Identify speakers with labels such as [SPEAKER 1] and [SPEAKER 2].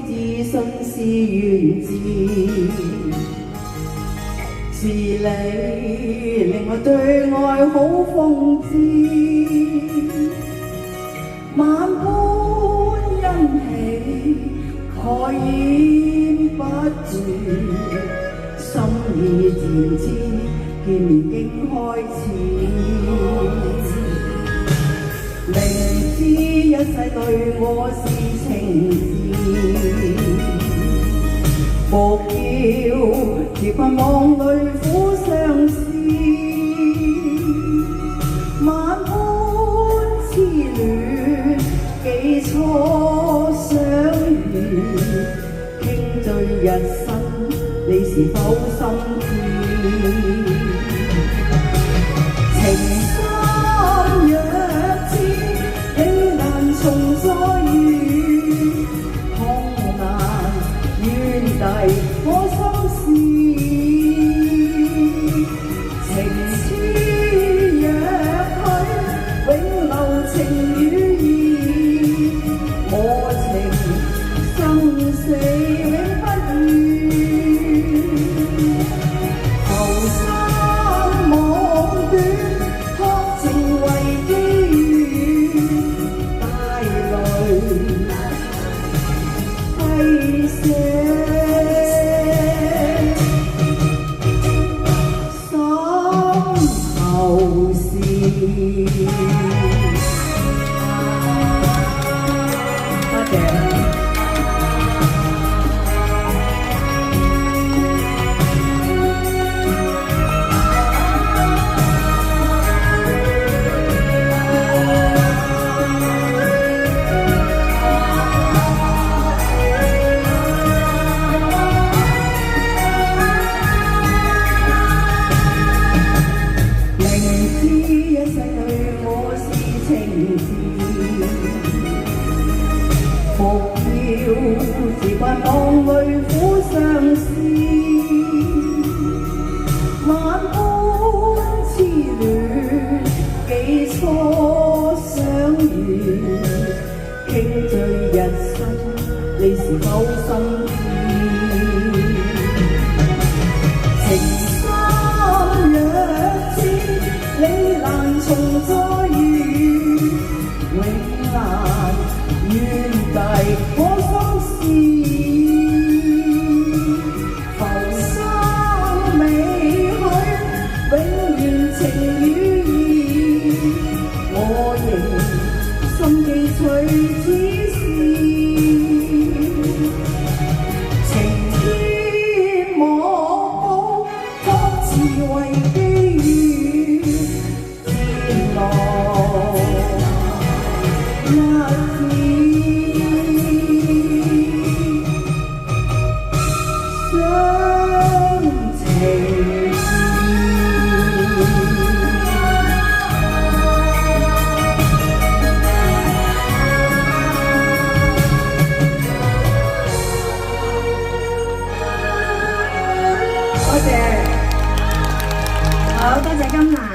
[SPEAKER 1] 自信是源自，是你令我對愛好瘋癲，萬般欣喜蓋掩不住，心已漸知見面經開始，明知一世對我是情字，復要自困網裏苦相思，萬般痴戀幾初相遇，傾醉一生你是否心知？情深若痴，你難重再遇，空難怨遞我心事，情痴若許，永留情與義，我情生死永不渝，浮生夢短，託情為機遇，帶淚揮捨心頭事。多謝。一世對我是情字，復要自困網裏苦相思，萬般痴戀幾初相遇，傾醉一生你是否心知？情深若痴，你難重再遇，永難怨遞我心事，浮生未許，永遠情與義，我仍心記隨此事，情牽莫保，託詞為機遇，多謝，好多謝金蘭。